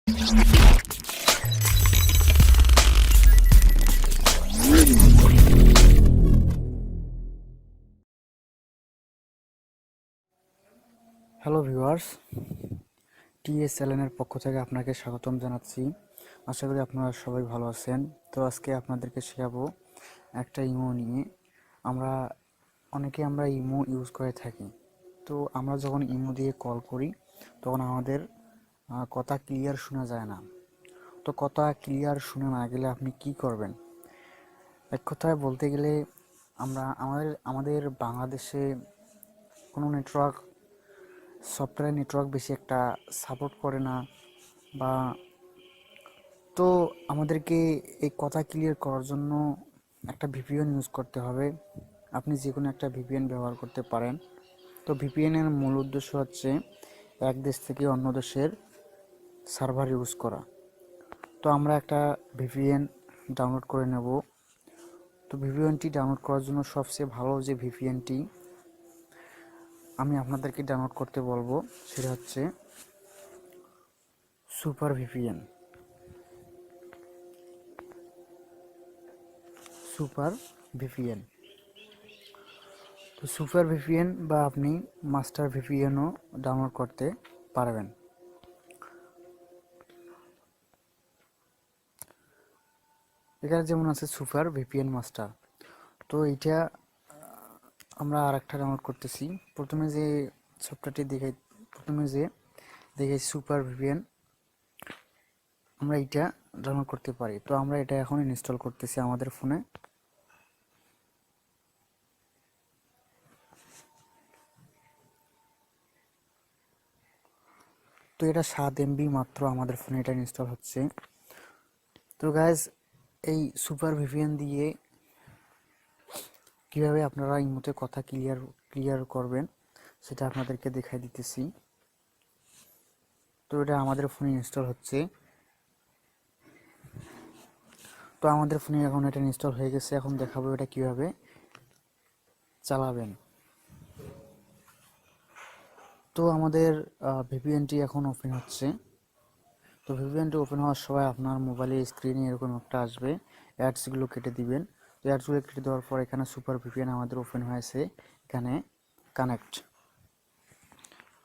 Hello viewers, T S চ্যানেলের পক্ষ থেকে আপনাকে স্বাগতম জানাচ্ছি। আশা করি আপনারা সবাই ভালো আছেন। তো আজকে আপনাদেরকে শেখাবো একটা ইমো নিয়ে। আমরা ইমো ইউজ করে থাকি। তো আমরা যখন ইমো দিয়ে কল করি তখন আমাদের কথা ক্লিয়ার শোনা যায় না। তো কথা ক্লিয়ার শুনে না গেলে আপনি কি করবেন? এক কথায় বলতে গেলে আমাদের বাংলাদেশে কোনো সফটওয়্যার নেটওয়ার্ক বেশি একটা সাপোর্ট করে না, বা তো আমাদেরকে এই কথা ক্লিয়ার করার জন্য একটা ভিপিএন ইউজ করতে হবে। আপনি যে কোনো একটা ভিপিএন ব্যবহার করতে পারেন। তো ভিপিএনের মূল উদ্দেশ্য হচ্ছে এক দেশ থেকে অন্য দেশের সার্ভার ইউজ করা। তো আমরা একটা ভিপিএন ডাউনলোড করে নেব। তো ভিপিএনটি ডাউনলোড করার জন্য সবচেয়ে ভালো যে ভিপিএনটি আমি আপনাদেরকে ডাউনলোড করতে বলবো সেটা হচ্ছে সুপার ভিপিএন। সুপার ভিপিএন তো সুপার ভিপিএন বা আপনি মাস্টার ভিপিএনও ডাউনলোড করতে পারবেন। এখানে যেমন আছে সুপার ভিপিএন মাস্টার। তো এইটা আমরা আরেকটা ডাউনলোড করতেছি। প্রথমে যে দেখে সুপার ভিপিএন আমরা এইটা ডাউনলোড করতে পারি। তো আমরা এটা এখন ইনস্টল করতেছি আমাদের ফোনে। তো এটা 7 MB মাত্র আমাদের ফোনে এটা ইনস্টল হচ্ছে। তো গাইজ, এই সুপার ভিপিএন দিয়ে কিভাবে আপনারা ইমোতে কথা ক্লিয়ার করবেন সেটা আপনাদেরকে দেখাই দিতেছি। তো এটা আমাদের ফোনে ইনস্টল হচ্ছে। তো আমাদের ফোনে এখন এটা ইনস্টল হয়ে গেছে। এখন দেখাবো এটা কিভাবে চালাবেন। তো আমাদের ভিপিএনটি এখন ওপেন হচ্ছে। তো ভিপিএনটি ওপেন হওয়ার সময় আপনার মোবাইলের স্ক্রিনে এরকম একটা আসবে, অ্যাডসগুলো কেটে দিবেন। তো অ্যাডসগুলো কেটে দেওয়ার পর এখানে সুপার ভিপিএন আমাদের ওপেন হয়েছে। এখানে connect,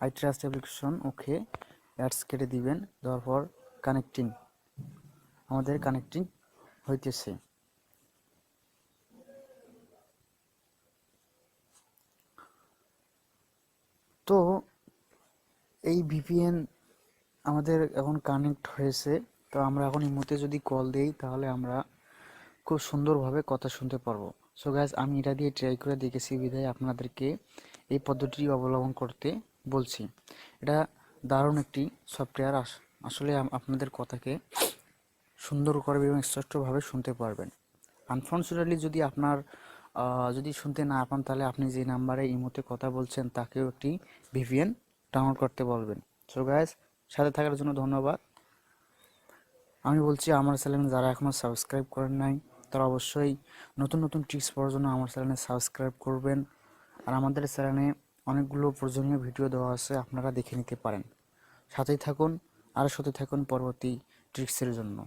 I trust application, okay, ads কেটে দিবেন। দেওয়ার পর আমাদের কানেক্টিং হইতেছে। তো এই ভিপিএন আমাদের এখন কানেক্ট হয়েছে। তো আমরা এখন ইমোতে যদি কল দেই তাহলে আমরা খুব সুন্দরভাবে কথা শুনতে পারবো। সো গাইজ, আমি এটা দিয়ে ট্রাই করে দেখেছি বিধায় আপনাদেরকে এই পদ্ধতিটি অবলম্বন করতে বলছি। এটা দারুণ একটি সফটওয়্যার। আসলে আপনাদের কথাকে সুন্দর করবে এবং স্পষ্টভাবে শুনতে পারবেন। আনফর্চুনেটলি যদি শুনতে না পান তাহলে আপনি যে নাম্বারে ইমোতে কথা বলছেন তাকেও একটি ভিপিএন ডাউনলোড করতে বলবেন। সো গাইজ, সাথে থাকার জন্য ধন্যবাদ। আমি বলছি, আমার চ্যানেল যারা এখনও সাবস্ক্রাইব করেন নাই তারা অবশ্যই নতুন নতুন টিপস পাওয়ার জন্য আমার চ্যানেলে সাবস্ক্রাইব করবেন। আর আমাদের চ্যানেলে অনেকগুলো প্রয়োজনীয় ভিডিও দেওয়া আছে, আপনারা দেখে নিতে পারেন। সাথে থাকুন পরবর্তী ট্রিক্সের জন্য।